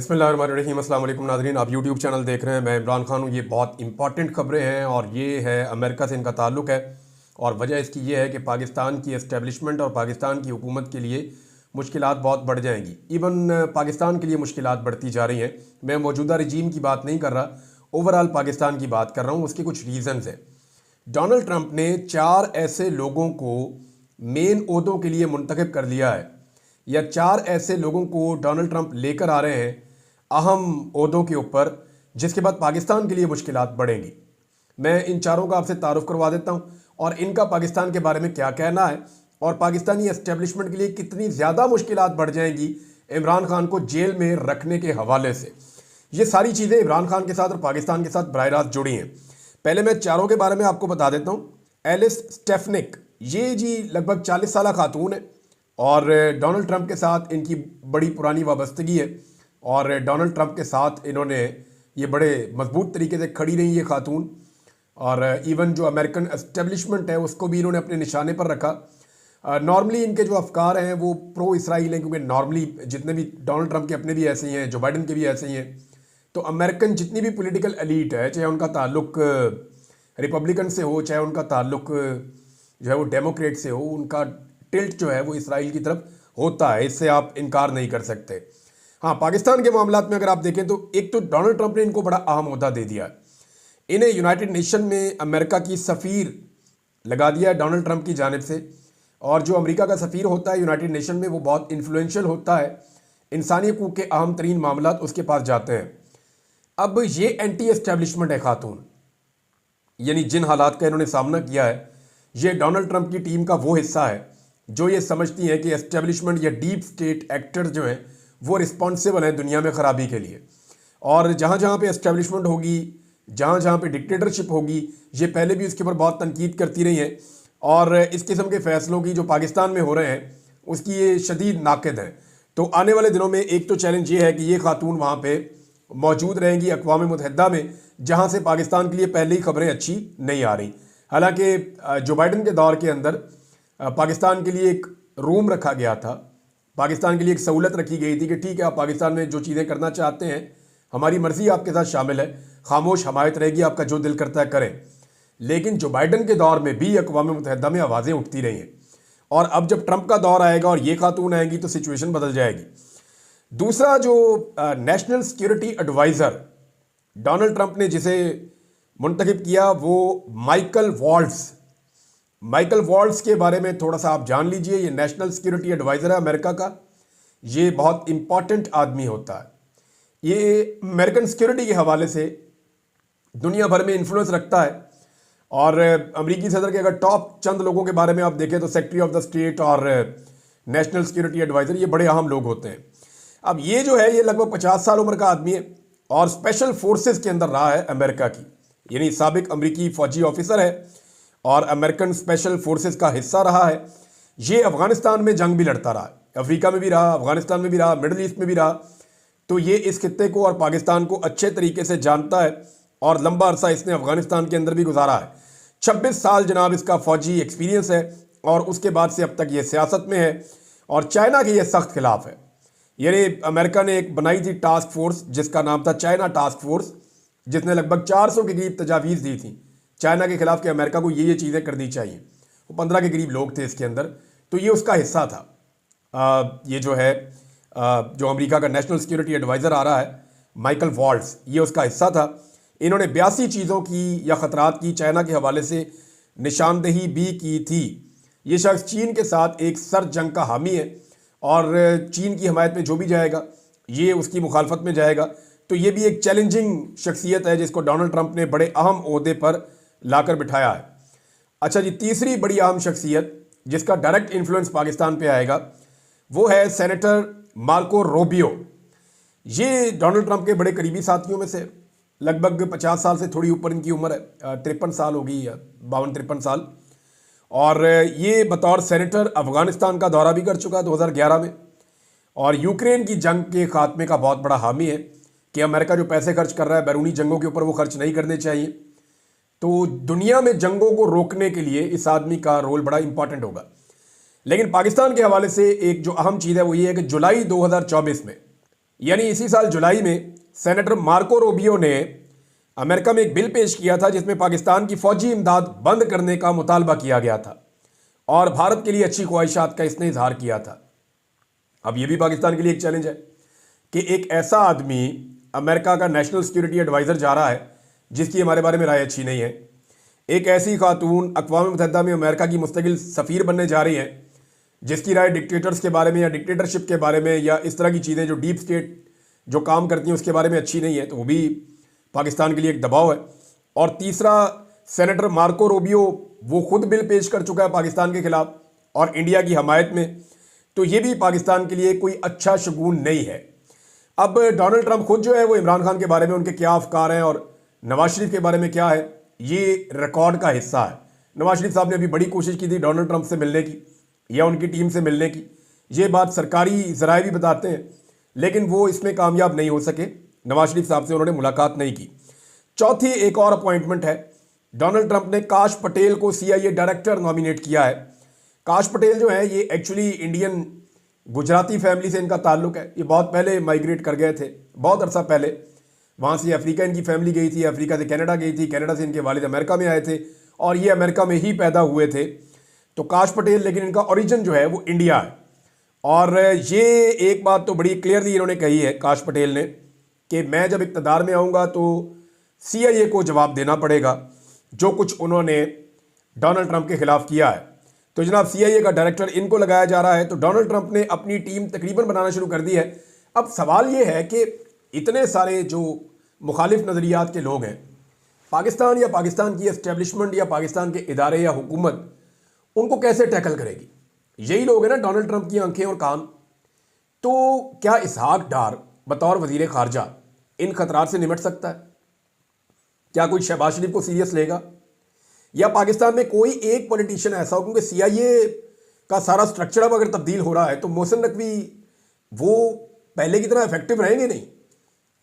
बिस्मिल्लाहिर्रहमानिर्रहीम। अस्सलाम वालेकुम नाज़रीन, आप यूट्यूब चैनल देख रहे हैं। मैं इमरान खान हूँ। ये बहुत इंपॉर्टेंट खबरें हैं और ये है अमेरिका से इनका ताल्लुक़ है। और वजह इसकी ये है कि पाकिस्तान की इस्टेब्लिशमेंट और पाकिस्तान की हुकूमत के लिए मुश्किलात बहुत बढ़ जाएंगी। इवन पाकिस्तान के लिए मुश्किलात बढ़ती जा रही हैं। मैं मौजूदा रजीम की बात नहीं कर रहा, ओवरऑल पाकिस्तान की बात कर रहा हूँ। उसके कुछ रीज़न्स हैं। डोनाल्ड ट्रंप ने 4 ऐसे लोगों को मेन ओहदों के लिए मुंतखब कर लिया है, या 4 ऐसे लोगों को डोनाल्ड ट्रंप लेकर आ रहे हैं अहम ओहदों के ऊपर, जिसके बाद पाकिस्तान के लिए मुश्किलात बढ़ेंगी। मैं इन चारों का आपसे तारुफ करवा देता हूँ और इनका पाकिस्तान के बारे में क्या कहना है और पाकिस्तानी एस्टेब्लिशमेंट के लिए कितनी ज़्यादा मुश्किलात बढ़ जाएंगी इमरान खान को जेल में रखने के हवाले से। ये सारी चीज़ें इमरान खान के साथ और पाकिस्तान के साथ बराह रास्त जुड़ी हैं। पहले मैं चारों के बारे में आपको बता देता हूँ। एलिस स्टेफनिक, ये जी लगभग 40 साल खातून है और डोनाल्ड ट्रंप के साथ इनकी बड़ी पुरानी वाबस्तगी है और डोनाल्ड ट्रंप के साथ इन्होंने ये बड़े मजबूत तरीके से खड़ी रही ये खातून। और इवन जो अमेरिकन एस्टेब्लिशमेंट है उसको भी इन्होंने अपने निशाने पर रखा। नॉर्मली इनके जो अफकार हैं वो प्रो इसराइल हैं, क्योंकि नॉर्मली जितने भी डोनाल्ड ट्रंप के अपने भी ऐसे ही हैं, जो बाइडन के भी ऐसे ही हैं। तो अमेरिकन जितनी भी पॉलिटिकल एलीट है, चाहे उनका ताल्लुक रिपब्लिकन से हो, चाहे उनका ताल्लुक जो है वो डेमोक्रेट से हो, उनका टिल्ट जो है वो इसराइल की तरफ होता है। इससे आप इनकार नहीं कर सकते। हाँ, पाकिस्तान के मामलात में अगर आप देखें तो एक तो डोनाल्ड ट्रंप ने इनको बड़ा अहम ओहदा दे दिया है। इन्हें यूनाइटेड नेशन में अमेरिका की सफ़ीर लगा दिया है डोनाल्ड ट्रंप की जानिब से। और जो अमेरिका का सफ़ीर होता है यूनाइटेड नेशन में, वो बहुत इन्फ्लुएंशियल होता है। इंसानी हकूक़ के अहम तरीन मामलात उसके पास जाते हैं। अब ये एंटी एस्टेब्लिशमेंट है खातून, यानी जिन हालात का इन्होंने सामना किया है, ये डोनाल्ड ट्रंप की टीम का वो हिस्सा है जो ये समझती हैं कि एस्टेब्लिशमेंट या डीप स्टेट एक्टर जो हैं वो रिस्पॉन्सिबल हैं दुनिया में ख़राबी के लिए। और जहाँ जहाँ पे एस्टेब्लिशमेंट होगी, जहाँ जहाँ पे डिक्टेटरशिप होगी, ये पहले भी उसके ऊपर बहुत तनकीद करती रही हैं और इस किस्म के फ़ैसलों की जो पाकिस्तान में हो रहे हैं उसकी ये शदीद नाक़िद हैं। तो आने वाले दिनों में एक तो चैलेंज ये है कि ये खातून वहाँ पर मौजूद रहेंगी अक़वाम मुत्तहिदा में, जहाँ से पाकिस्तान के लिए पहले ही खबरें अच्छी नहीं आ रही। हालांकि जो बाइडन के दौर के अंदर पाकिस्तान के लिए एक रूम रखा गया था, पाकिस्तान के लिए एक सहूलत रखी गई थी कि ठीक है, आप पाकिस्तान में जो चीज़ें करना चाहते हैं, हमारी मर्ज़ी आपके साथ शामिल है, खामोश हमायत रहेगी, आपका जो दिल करता है करें। लेकिन जो बाइडन के दौर में भी अक़वाम मुत्तहिदा में आवाज़ें उठती रही हैं और अब जब ट्रंप का दौर आएगा और ये खातून आएंगी तो सिचुएशन बदल जाएगी। दूसरा, जो national security adviser Donald Trump ने जिसे मुंतखब किया, वो माइकल वॉल्ट्स के बारे में थोड़ा सा आप जान लीजिए। ये नेशनल सिक्योरिटी एडवाइज़र है अमेरिका का। ये बहुत इंपॉर्टेंट आदमी होता है। ये अमेरिकन सिक्योरिटी के हवाले से दुनिया भर में इन्फ्लुएंस रखता है। और अमेरिकी सदर के अगर टॉप चंद लोगों के बारे में आप देखें तो सेक्रेटरी ऑफ द स्टेट और नेशनल सिक्योरिटी एडवाइज़र, ये बड़े अहम लोग होते हैं। अब ये जो है, ये लगभग 50 साल उम्र का आदमी है और स्पेशल फोर्सेस के अंदर रहा है अमेरिका की, यानी साबिक अमेरिकी फ़ौजी ऑफिसर है और अमेरिकन स्पेशल फोर्सेस का हिस्सा रहा है। ये अफ़गानिस्तान में जंग भी लड़ता रहा, अफ्रीका में भी रहा, अफ़गानिस्तान में भी रहा, मिडल ईस्ट में भी रहा। तो ये इस खित्ते को और पाकिस्तान को अच्छे तरीके से जानता है और लंबा अरसा इसने अफ़गानिस्तान के अंदर भी गुजारा है। 26 साल जनाब इसका फ़ौजी एक्सपीरियंस है और उसके बाद से अब तक ये सियासत में है और चाइना के ये सख्त खिलाफ है। यानी अमेरिका ने एक बनाई थी टास्क फोर्स जिसका नाम था चाइना टास्क फोर्स, जिसने लगभग 400 के करीब तजावीज़ दी थी चाइना के खिलाफ कि अमेरिका को ये चीज़ें करनी चाहिए। वो 15 के करीब लोग थे इसके अंदर, तो ये उसका हिस्सा था। ये जो है जो अमेरिका का नेशनल सिक्योरिटी एडवाइज़र आ रहा है माइकल वॉल्ट्स, ये उसका हिस्सा था। इन्होंने 82 चीज़ों की या ख़तरात की चाइना के हवाले से निशानदेही भी की थी। ये शख्स चीन के साथ एक सर जंग का हामी है और चीन की हमायत में जो भी जाएगा ये उसकी मुखालफत में जाएगा। तो ये भी एक चैलेंजिंग शख्सियत है जिसको डोनाल्ड ट्रंप ने बड़े अहम ओहदे पर लाकर बिठाया है। अच्छा जी, तीसरी बड़ी अहम शख्सियत जिसका डायरेक्ट इन्फ्लुएंस पाकिस्तान पे आएगा वो है सेनेटर मार्को रूबियो। ये डोनाल्ड ट्रंप के बड़े करीबी साथियों में से, लगभग 50 साल से थोड़ी ऊपर इनकी उम्र है, 53 साल होगी या 52-53 साल। और ये बतौर सेनेटर अफ़गानिस्तान का दौरा भी कर चुका है 2011 में और यूक्रेन की जंग के खात्मे का बहुत बड़ा हामी है कि अमेरिका जो पैसे खर्च कर रहा है बैरूनी जंगों के ऊपर, वो खर्च नहीं करने चाहिए। तो दुनिया में जंगों को रोकने के लिए इस आदमी का रोल बड़ा इंपॉर्टेंट होगा। लेकिन पाकिस्तान के हवाले से एक जो अहम चीज़ है वो ये है कि जुलाई 2024 में यानी इसी साल जुलाई में सेनेटर मार्को रूबियो ने अमेरिका में एक बिल पेश किया था जिसमें पाकिस्तान की फौजी इमदाद बंद करने का मुतालबा किया गया था और भारत के लिए अच्छी ख्वाहिशात का इसने इजहार किया था। अब यह भी पाकिस्तान के लिए एक चैलेंज है कि एक ऐसा आदमी अमेरिका का नेशनल सिक्योरिटी एडवाइज़र जा रहा है जिसकी हमारे बारे में राय अच्छी नहीं है। एक ऐसी खातून अक़वाम मुत्तहिदा में अमेरिका की मुस्तकिल सफ़ीर बनने जा रही है जिसकी राय डिक्टेटर्स के बारे में या डिक्टेटरशिप के बारे में या इस तरह की चीज़ें जो डीप स्टेट जो काम करती हैं उसके बारे में अच्छी नहीं है, तो वो भी पाकिस्तान के लिए एक दबाव है। और तीसरा, सेनेटर मार्को रूबियो वो खुद बिल पेश कर चुका है पाकिस्तान के खिलाफ और इंडिया की हमायत में, तो ये भी पाकिस्तान के लिए कोई अच्छा शगुन नहीं है। अब डोनाल्ड ट्रंप खुद जो है वो इमरान खान के बारे में उनके क्या अफकार हैं और नवाज शरीफ के बारे में क्या है, ये रिकॉर्ड का हिस्सा है। नवाज शरीफ साहब ने अभी बड़ी कोशिश की थी डोनाल्ड ट्रंप से मिलने की या उनकी टीम से मिलने की, ये बात सरकारी ज़राए भी बताते हैं, लेकिन वो इसमें कामयाब नहीं हो सके। नवाज शरीफ साहब से उन्होंने मुलाकात नहीं की। चौथी एक और अपॉइंटमेंट है, डोनाल्ड ट्रंप ने काश पटेल को CIA डायरेक्टर नॉमिनेट किया है। काश पटेल जो है ये एक्चुअली इंडियन गुजराती फैमिली से इनका ताल्लुक है। ये बहुत पहले माइग्रेट कर गए थे, बहुत अरसा पहले। वहाँ से अफ्रीका इनकी फैमिली गई थी, अफ्रीका से कनाडा गई थी, कनाडा से इनके वालिद अमेरिका में आए थे और ये अमेरिका में ही पैदा हुए थे। तो काश पटेल, लेकिन इनका ओरिजिन जो है वो इंडिया है। और ये एक बात तो बड़ी क्लियरली इन्होंने कही है काश पटेल ने कि मैं जब इक़्तिदार में आऊँगा तो CIA को जवाब देना पड़ेगा जो कुछ उन्होंने डोनाल्ड ट्रंप के खिलाफ किया है। तो जनाब CIA का डायरेक्टर इनको लगाया जा रहा है। तो डोनाल्ड ट्रंप ने अपनी टीम तकरीबन बनाना शुरू कर दी है। अब सवाल ये है कि इतने सारे जो मुखालिफ नज़रियात के लोग हैं, पाकिस्तान या पाकिस्तान की एस्टेब्लिशमेंट या पाकिस्तान के इदारे या हुकूमत उनको कैसे टैकल करेगी? यही लोग हैं ना डोनाल्ड ट्रंप की आंखें और कान। तो क्या इसहाक डार बतौर वज़ीर ख़ारजा इन खतरात से निपट सकता है? क्या कोई शहबाज शरीफ को सीरियस लेगा? या पाकिस्तान में कोई एक पॉलिटिशियन ऐसा हो, क्योंकि CIA का सारा स्ट्रक्चर अब अगर तब्दील हो रहा है तो मोहसिन नकवी वो पहले की तरह इफेक्टिव रहेंगे नहीं।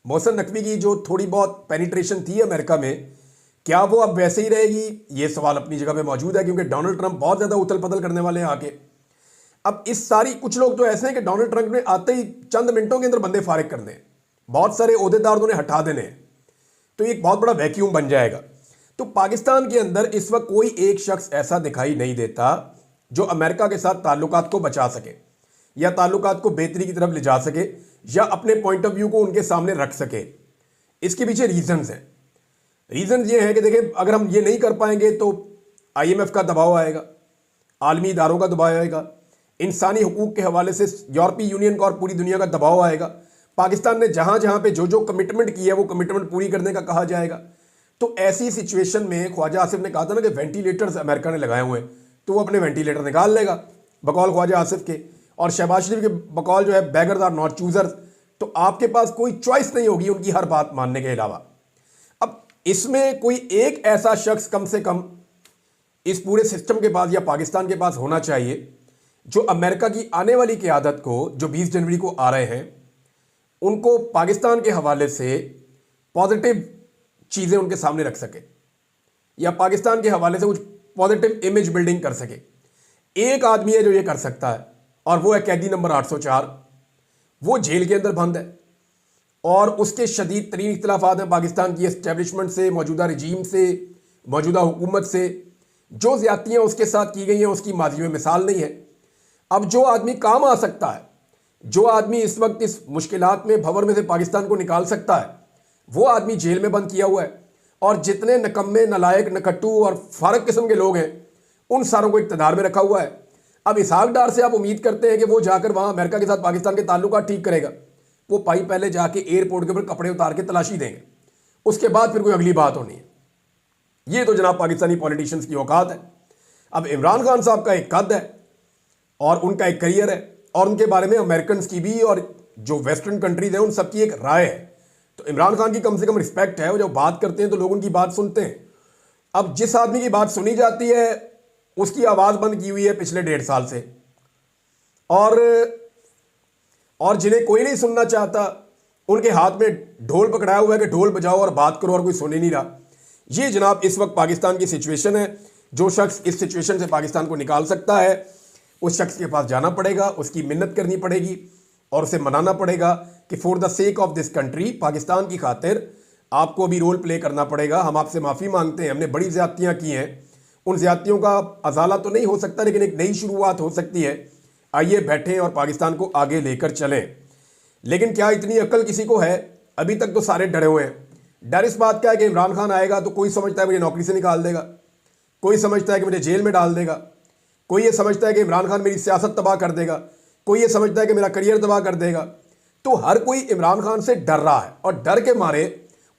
मोहसिन नकवी की जो थोड़ी बहुत पेनिट्रेशन थी अमेरिका में, क्या वो अब वैसे ही रहेगी? ये सवाल अपनी जगह पे मौजूद है, क्योंकि डोनाल्ड ट्रंप बहुत ज़्यादा उथल पुथल करने वाले हैं आके। अब इस सारी, कुछ लोग तो ऐसे हैं कि डोनाल्ड ट्रंप ने आते ही चंद मिनटों के अंदर बंदे फारिग करने हैं, बहुत सारे ओहदेदार उन्होंने हटा देने हैं, तो एक बहुत बड़ा वैक्यूम बन जाएगा। तो पाकिस्तान के अंदर इस वक्त कोई एक शख्स ऐसा दिखाई नहीं देता जो अमेरिका के साथ ताल्लुकात को बचा सके या ताल्लुकात को बेहतरी की तरफ ले जा सके या अपने पॉइंट ऑफ व्यू को उनके सामने रख सके। इसके पीछे रीजंस हैं। रीजंस ये है कि देखिए, अगर हम ये नहीं कर पाएंगे तो IMF का दबाव आएगा, आलमी इदारों का दबाव आएगा, इंसानी हुकूक के हवाले से यूरोपीय यूनियन का और पूरी दुनिया का दबाव आएगा। पाकिस्तान ने जहां जहां पे जो जो कमिटमेंट की है वो कमिटमेंट पूरी करने का कहा जाएगा। तो ऐसी सिचुएशन में ख्वाजा आसिफ ने कहा था ना कि वेंटिलेटर्स अमेरिका ने लगाए हुए हैं, तो वो अपने वेंटिलेटर निकाल लेगा बकौल ख्वाजा आसिफ के, और शहबाज शरीफ के बकौल जो है बैगर्स आर नॉट चूजर्स। तो आपके पास कोई चॉइस नहीं होगी उनकी हर बात मानने के अलावा। अब इसमें कोई एक ऐसा शख्स कम से कम इस पूरे सिस्टम के पास या पाकिस्तान के पास होना चाहिए जो अमेरिका की आने वाली क़यादत को, जो 20 जनवरी को आ रहे हैं, उनको पाकिस्तान के हवाले से पॉजिटिव चीज़ें उनके सामने रख सके या पाकिस्तान के हवाले से कुछ पॉजिटिव इमेज बिल्डिंग कर सके। एक आदमी है जो ये कर सकता है और वो है कैदी नंबर 804। वो जेल के अंदर बंद है और उसके शदीद तरीन इख्तिलाफात हैं पाकिस्तान की एस्टेब्लिशमेंट से, मौजूदा रजीम से, मौजूदा हुकूमत से। जो ज़्यादतियाँ उसके साथ की गई हैं उसकी माजी में मिसाल नहीं है। अब जो आदमी काम आ सकता है, जो आदमी इस वक्त इस मुश्किलात में भंवर में से पाकिस्तान को निकाल सकता है, वो आदमी जेल में बंद किया हुआ है। और जितने नकम्मे, नलायक, नकट्टू और फारक किस्म के लोग हैं उन सारों को इक़्तिदार में रखा हुआ है। अब इसहाक डार से आप उम्मीद करते हैं कि वो जाकर वहाँ अमेरिका के साथ पाकिस्तान के ताल्लुकात ठीक करेगा? वो भाई पहले जाके एयरपोर्ट के ऊपर कपड़े उतार के तलाशी देंगे, उसके बाद फिर कोई अगली बात होनी है। ये तो जनाब पाकिस्तानी पॉलिटिशियंस की औकात है। अब इमरान खान साहब का एक कद है और उनका एक करियर है और उनके बारे में अमेरिकन की भी और जो वेस्टर्न कंट्रीज हैं उन सबकी एक राय है। तो इमरान खान की कम से कम रिस्पेक्ट है, वो जब बात करते हैं तो लोग उनकी बात सुनते हैं। अब जिस आदमी की बात सुनी जाती है उसकी आवाज़ बंद की हुई है पिछले 1.5 साल से, और जिन्हें कोई नहीं सुनना चाहता उनके हाथ में ढोल पकड़ाया हुआ है कि ढोल बजाओ और बात करो और कोई सुन ही नहीं रहा। ये जनाब इस वक्त पाकिस्तान की सिचुएशन है। जो शख्स इस सिचुएशन से पाकिस्तान को निकाल सकता है उस शख्स के पास जाना पड़ेगा, उसकी मिन्नत करनी पड़ेगी और उसे मनाना पड़ेगा कि for the sake of this country, Pakistan की खातिर आपको अभी रोल प्ले करना पड़ेगा, हम आपसे माफ़ी मांगते हैं, हमने बड़ी ज़्यादतियाँ की हैं, उन ज़्यादतियों का अजाला तो नहीं हो सकता लेकिन एक नई शुरुआत हो सकती है, आइए बैठें और पाकिस्तान को आगे लेकर चलें। लेकिन क्या इतनी अक्ल किसी को है? अभी तक तो सारे डरे हुए हैं। डर इस बात का है कि इमरान खान आएगा तो कोई समझता है मुझे नौकरी से निकाल देगा, कोई समझता है कि मुझे जेल में डाल देगा, कोई ये समझता है कि इमरान खान मेरी सियासत तबाह कर देगा, कोई ये समझता है कि मेरा करियर तबाह कर देगा। तो हर कोई इमरान खान से डर रहा है और डर के मारे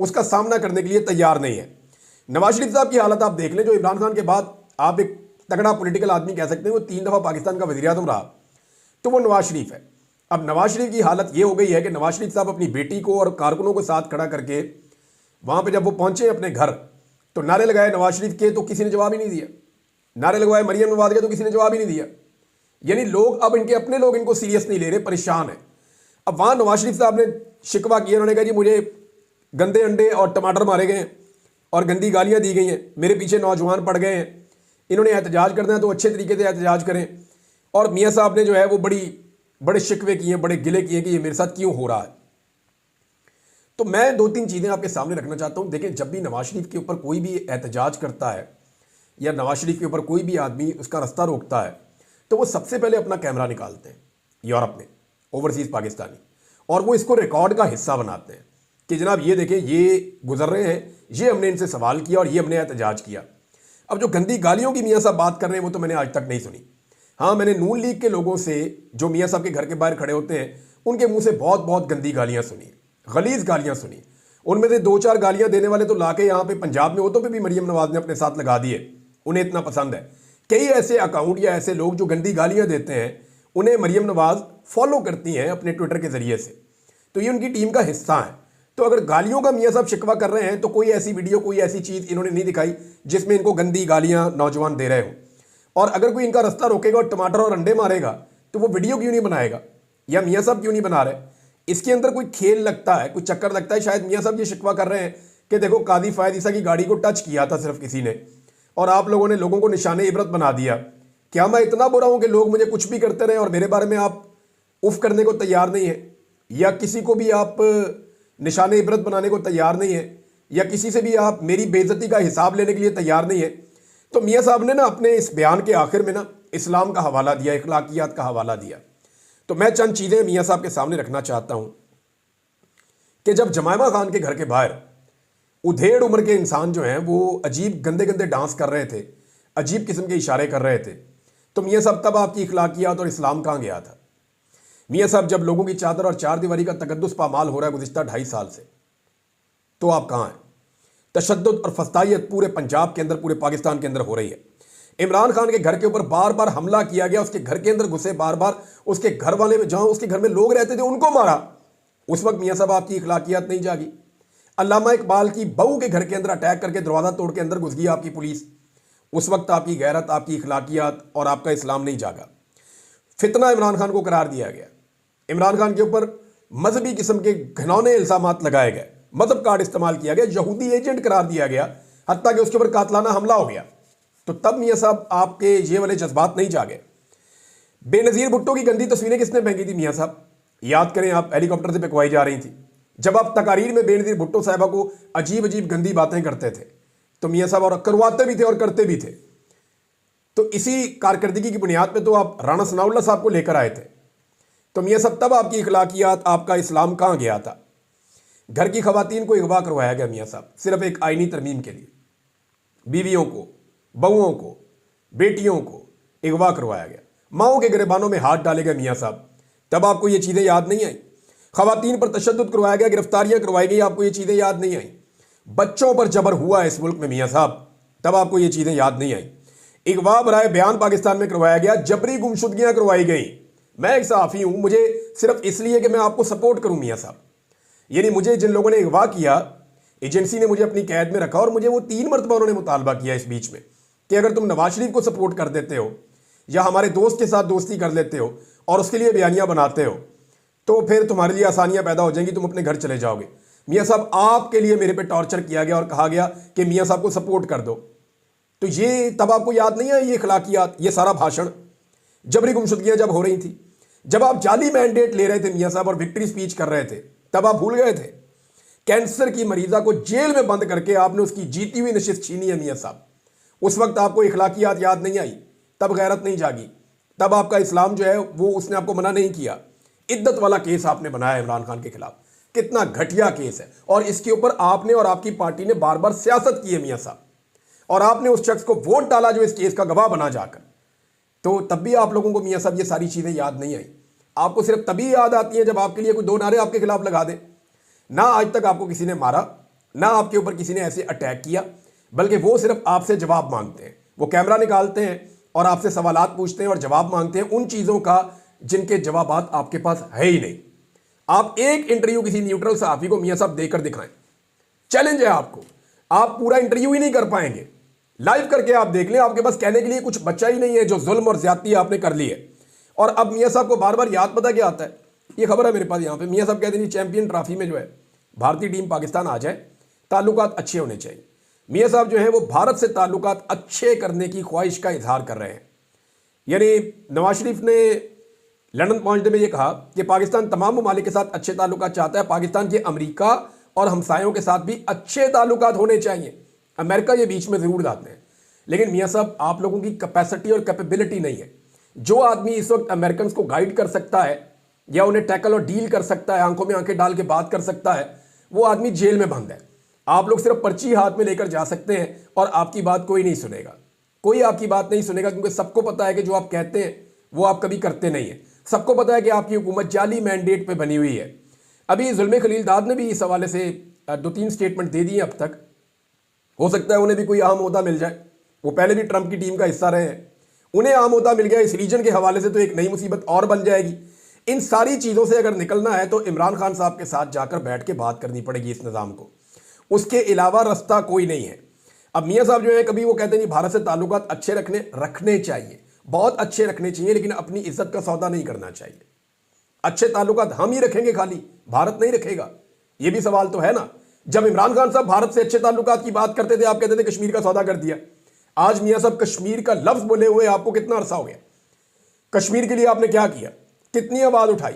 उसका सामना करने के लिए तैयार नहीं है। नवाज शरीफ साहब की हालत आप देख लें, जो इमरान खान के बाद आप एक तगड़ा पॉलिटिकल आदमी कह सकते हैं, वो 3 दफ़ा पाकिस्तान का वज़ीर आज़म रहा, तो वो नवाज शरीफ है। अब नवाज शरीफ की हालत ये हो गई है कि नवाज शरीफ साहब अपनी बेटी को और कारकुनों को साथ खड़ा करके वहाँ पे जब वो पहुँचे अपने घर तो नारे लगाए नवाज शरीफ के, तो किसी ने जवाब ही नहीं दिया। नारे लगवाए मरियम नवाज के, तो किसी ने जवाब ही नहीं दिया। यानी लोग अब इनके अपने लोग इनको सीरियस नहीं ले रहे, परेशान है। अब वहाँ नवाज शरीफ साहब ने शिकवा किया, उन्होंने कहा जी मुझे गंदे अंडे और टमाटर मारे गए हैं और गंदी गालियाँ दी गई हैं, मेरे पीछे नौजवान पड़ गए हैं, इन्होंने एहतजाज करना है तो अच्छे तरीके से एहतजाज करें। और मियाँ साहब ने जो है वो बड़े शिकवे किए, बड़े गिले किए कि ये मेरे साथ क्यों हो रहा है। तो मैं 2-3 चीज़ें आपके सामने रखना चाहता हूँ। देखें, जब भी नवाज शरीफ के ऊपर कोई भी एहतजाज करता है या नवाज शरीफ के ऊपर कोई भी आदमी उसका रास्ता रोकता है तो वो सबसे पहले अपना कैमरा निकालते हैं यूरोप में, ओवरसीज़ पाकिस्तानी, और वो इसको रिकॉर्ड का हिस्सा बनाते हैं कि जनाब ये देखें ये गुजर रहे हैं, ये हमने इनसे सवाल किया और ये हमने एहतजाज किया। अब जो गंदी गालियों की मियाँ साहब बात कर रहे हैं वो तो मैंने आज तक नहीं सुनी। हाँ, मैंने नून लीग के लोगों से जो मियाँ साहब के घर के बाहर खड़े होते हैं उनके मुंह से बहुत बहुत गंदी गालियाँ सुनी, गलीज गालियाँ सुनी। उनमें से 2-4 गालियाँ देने वाले तो लाके यहाँ पे पंजाब में होतों पे भी मरियम नवाज ने अपने साथ लगा दिए, उन्हें इतना पसंद है। कई ऐसे अकाउंट या ऐसे लोग जो गंदी गालियाँ देते हैं उन्हें मरियम नवाज फॉलो करती हैं अपने ट्विटर के ज़रिए से, तो ये उनकी टीम का हिस्सा है। तो अगर गालियों का मियाँ साहब शिकवा कर रहे हैं तो कोई ऐसी वीडियो, कोई ऐसी चीज़ इन्होंने नहीं दिखाई जिसमें इनको गंदी गालियाँ नौजवान दे रहे हो। और अगर कोई इनका रास्ता रोकेगा और टमाटर और अंडे मारेगा तो वो वीडियो क्यों नहीं बनाएगा, या मियाँ साहब क्यों नहीं बना रहे? इसके अंदर कोई खेल लगता है, कोई चक्कर लगता है। शायद मियाँ साहब ये शिकवा कर रहे हैं कि देखो कादी फायद ईसा की गाड़ी को टच किया था सिर्फ किसी ने और आप लोगों ने लोगों को निशाने इबरत बना दिया। क्या मैं इतना बुरा हूँ कि लोग मुझे कुछ भी करते रहे और मेरे बारे में आप उफ करने को तैयार नहीं है, या किसी को भी आप निशाने इबरत बनाने को तैयार नहीं है, या किसी से भी आप मेरी बेइज्जती का हिसाब लेने के लिए तैयार नहीं है? तो मियाँ साहब ने ना अपने इस बयान के आखिर में ना इस्लाम का हवाला दिया, इखलाकियात का हवाला दिया। तो मैं चंद चीज़ें मियाँ साहब के सामने रखना चाहता हूँ कि जब जमायमा खान के घर के बाहर उधेड़ उम्र के इंसान जो हैं वो अजीब गंदे गंदे डांस कर रहे थे, अजीब किस्म के इशारे कर रहे थे, तो मियाँ साहब तब आपकी इखलाकियात और इस्लाम कहाँ गया था? मियाँ साहब जब लोगों की चादर और चार दीवारी का तकद्दुस पामाल हो रहा है गुज़िश्ता 2.5 साल से, तो आप कहाँ हैं? तशद्दुद और फस्तायत पूरे पंजाब के अंदर, पूरे पाकिस्तान के अंदर हो रही है। इमरान खान के घर के ऊपर बार बार हमला किया गया, उसके घर के अंदर घुसे, बार बार उसके घर वाले में, जहाँ उसके घर में लोग रहते थे उनको मारा। उस वक्त मियाँ साहब आपकी इखलाकियात नहीं जागी। अल्लामा इकबाल की बहू के घर के अंदर अटैक करके दरवाज़ा तोड़ के अंदर घुस गई आपकी पुलिस। उस वक्त आपकी गैरत, आपकी इखलाकियात और आपका इस्लाम नहीं जागा। फितना इमरान खान को करार दिया गया। इमरान खान के ऊपर मजहबी किस्म के घिनौने इल्ज़ामात लगाए गए, मजहब कार्ड इस्तेमाल किया गया, यहूदी एजेंट करार दिया गया, हत्ता कि उसके ऊपर कातलाना हमला हो गया। तो तब मियाँ साहब आपके ये वाले जज्बात नहीं जागे। बेनज़ीर भुट्टो की गंदी तस्वीरें किसने फेंकी थी मियाँ साहब? याद करें, आप हेलीकॉप्टर से पिकवाई जा रही थी। जब आप तकारीर में बेनज़ीर भुट्टो साहिबा को अजीब अजीब गंदी बातें करते थे तो मियाँ साहब और करवाते भी थे और करते भी थे। तो इसी कारकर्दगी की बुनियाद पे तो आप राणा सनाउल्लाह साहब को लेकर आए थे। तो मियाँ साहब तब आपकी इखलाकियात, आपका इस्लाम कहाँ गया था? घर की खवातीन को अगवा करवाया गया मियाँ साहब, सिर्फ एक आईनी तरमीम के लिए। बीवियों को, बहुओं को, बेटियों को अगवा करवाया गया, माओं के गिरबानों में हाथ डाले गए मियाँ साहब। तब आपको ये चीज़ें याद नहीं आई? खवातीन पर तशद्दुद करवाया गया, गिरफ्तारियाँ करवाई गई, आपको ये चीज़ें याद नहीं आई? बच्चों पर जबर हुआ इस मुल्क में मियाँ साहब, तब आपको ये चीज़ें याद नहीं आई? अगवा बराए बयान पाकिस्तान में करवाया गया, जबरी गुमशुदगियाँ करवाई गई। मैं एक सहाफ़ी हूँ, मुझे सिर्फ इसलिए कि मैं आपको सपोर्ट करूँ मियाँ साहब, यानी मुझे जिन लोगों ने अगवा किया, एजेंसी ने मुझे अपनी कैद में रखा और मुझे वो 3 मरतबा उन्होंने मुतालबा किया इस बीच में कि अगर तुम नवाज शरीफ को सपोर्ट कर देते हो या हमारे दोस्त के साथ दोस्ती कर लेते हो और उसके लिए बयानियाँ बनाते हो तो फिर तुम्हारे लिए आसानियाँ पैदा हो जाएंगी, तुम अपने घर चले जाओगे। मियाँ साहब आपके लिए मेरे पे टॉर्चर किया गया और कहा गया कि मियाँ साहब को सपोर्ट कर दो। तो ये तब आपको याद नहीं है? ये इखलाकियात, ये सारा भाषण, जबरी गुमशुदगियाँ जब हो रही थी, जब आप जाली मैंडेट ले रहे थे मियां साहब और विक्ट्री स्पीच कर रहे थे, तब आप भूल गए थे? कैंसर की मरीजा को जेल में बंद करके आपने उसकी जीती हुई नशिस्त छीनी है मियां साहब। उस वक्त आपको इखलाकियात याद नहीं आई, तब गैरत नहीं जागी, तब आपका इस्लाम जो है वो उसने आपको मना नहीं किया। इद्दत वाला केस आपने बनाया इमरान खान के खिलाफ, कितना घटिया केस है, और इसके ऊपर आपने और आपकी पार्टी ने बार बार सियासत की है मियां साहब, और आपने उस शख्स को वोट डाला जो इस केस का गवाह बना जाकर। तो तब भी आप लोगों को मियां साहब ये सारी चीजें याद नहीं आई। आपको सिर्फ तभी याद आती है जब आपके लिए कोई दो नारे आपके खिलाफ लगा दे। ना आज तक आपको किसी ने मारा, ना आपके ऊपर किसी ने ऐसे अटैक किया, बल्कि वो सिर्फ आपसे जवाब मांगते हैं। वो कैमरा निकालते हैं और आपसे सवालात पूछते हैं और जवाब मांगते हैं उन चीज़ों का जिनके जवाबात आपके पास है ही नहीं। आप एक इंटरव्यू किसी न्यूट्रल सहाफ़ी को मियां साहब देकर दिखाएं, चैलेंज है आपको। आप पूरा इंटरव्यू ही नहीं कर पाएंगे, लाइव करके आप देख लें, आपके पास कहने के लिए कुछ बचा ही नहीं है जो जुल्म और ज्यादती आपने कर ली है। और अब मियां साहब को बार बार याद पता क्या आता है, ये खबर है मेरे पास यहाँ पे, मियां साहब कहते हैं चैंपियन ट्रॉफी में जो है भारतीय टीम पाकिस्तान आ जाए, ताल्लुकात अच्छे होने चाहिए। मियां साहब जो है वो भारत से ताल्लुकात अच्छे करने की ख्वाहिश का इजहार कर रहे हैं। यानी नवाज शरीफ ने लंदन पहुंचते में ये कहा कि पाकिस्तान तमाम ममालिक के साथ अच्छे ताल्लुकात चाहता है, पाकिस्तान के अमेरिका और हमसायों के साथ भी अच्छे ताल्लुकात होने चाहिए। अमेरिका ये बीच में जरूर लाते हैं, लेकिन मियां साहब आप लोगों की कैपेसिटी और कैपेबिलिटी नहीं है। जो आदमी इस वक्त अमेरिकन को गाइड कर सकता है या उन्हें टैकल और डील कर सकता है, आंखों में आंखें डाल के बात कर सकता है, वो आदमी जेल में बंद है। आप लोग सिर्फ पर्ची हाथ में लेकर जा सकते हैं और आपकी बात कोई नहीं सुनेगा, कोई आपकी बात नहीं सुनेगा, क्योंकि सबको पता है कि जो आप कहते हैं वो आप कभी करते नहीं है। सबको पता है कि आपकी हुकूमत जाली मैंडेट पे बनी हुई है। अभी जुल्मे खलीलदाद ने भी इस हवाले से 2-3 स्टेटमेंट दे दिए अब तक, हो सकता है उन्हें भी कोई अहम ओहदा मिल जाए। वो पहले भी ट्रंप की टीम का हिस्सा रहे हैं, उन्हें अहम ओहदा मिल गया इस रीजन के हवाले से तो एक नई मुसीबत और बन जाएगी। इन सारी चीज़ों से अगर निकलना है तो इमरान खान साहब के साथ जाकर बैठ के बात करनी पड़ेगी इस निज़ाम को, उसके अलावा रास्ता कोई नहीं है। अब मियां साहब जो है कभी वो कहते हैं भारत से ताल्लुकात अच्छे रखने चाहिए, बहुत अच्छे रखने चाहिए, लेकिन अपनी इज्जत का सौदा नहीं करना चाहिए। अच्छे ताल्लुकात हम ही रखेंगे, खाली भारत नहीं रखेगा, ये भी सवाल तो है ना। जब इमरान खान साहब भारत से अच्छे ताल्लुकात की बात करते थे, आप कहते थे कश्मीर का सौदा कर दिया। आज मियां साहब कश्मीर का लफ्ज बोले हुए आपको कितना अरसा हो गया? कश्मीर के लिए आपने क्या किया, कितनी आवाज उठाई?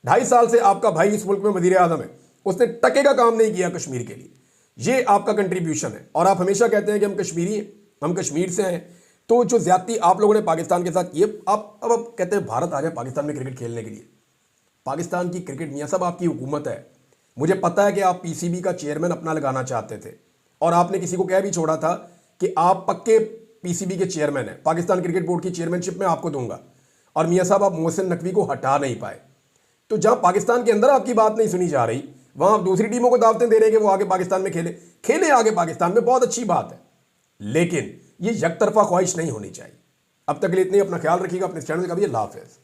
2.5 साल से आपका भाई इस मुल्क में वजीर आजम है, उसने टके का काम नहीं किया कश्मीर के लिए। ये आपका कंट्रीब्यूशन है। और आप हमेशा कहते हैं कि हम कश्मीरी हैं, हम कश्मीर से हैं। तो जो ज्यादती आप लोगों ने पाकिस्तान के साथ ये, आप अब कहते हैं भारत आ जाए पाकिस्तान में क्रिकेट खेलने के लिए। पाकिस्तान की क्रिकेट, मियां साहब आपकी हुकूमत है, मुझे पता है कि आप पीसीबी का चेयरमैन अपना लगाना चाहते थे और आपने किसी को कह भी छोड़ा था कि आप पक्के पीसीबी के चेयरमैन हैं, पाकिस्तान क्रिकेट बोर्ड की चेयरमैनशिप में आपको दूंगा। और मियां साहब आप मोहसिन नकवी को हटा नहीं पाए। तो जहां पाकिस्तान के अंदर आपकी बात नहीं सुनी जा रही, वहां आप दूसरी टीमों को दावतें दे रहे हैं कि वो आगे पाकिस्तान में खेले आगे पाकिस्तान में, बहुत अच्छी बात है, लेकिन ये यकतरफा ख्वाहिश नहीं होनी चाहिए। अब तक के लिए इतनी, अपना ख्याल रखिएगा, अपने चैनल का भी। अल्लाह हाफिज़।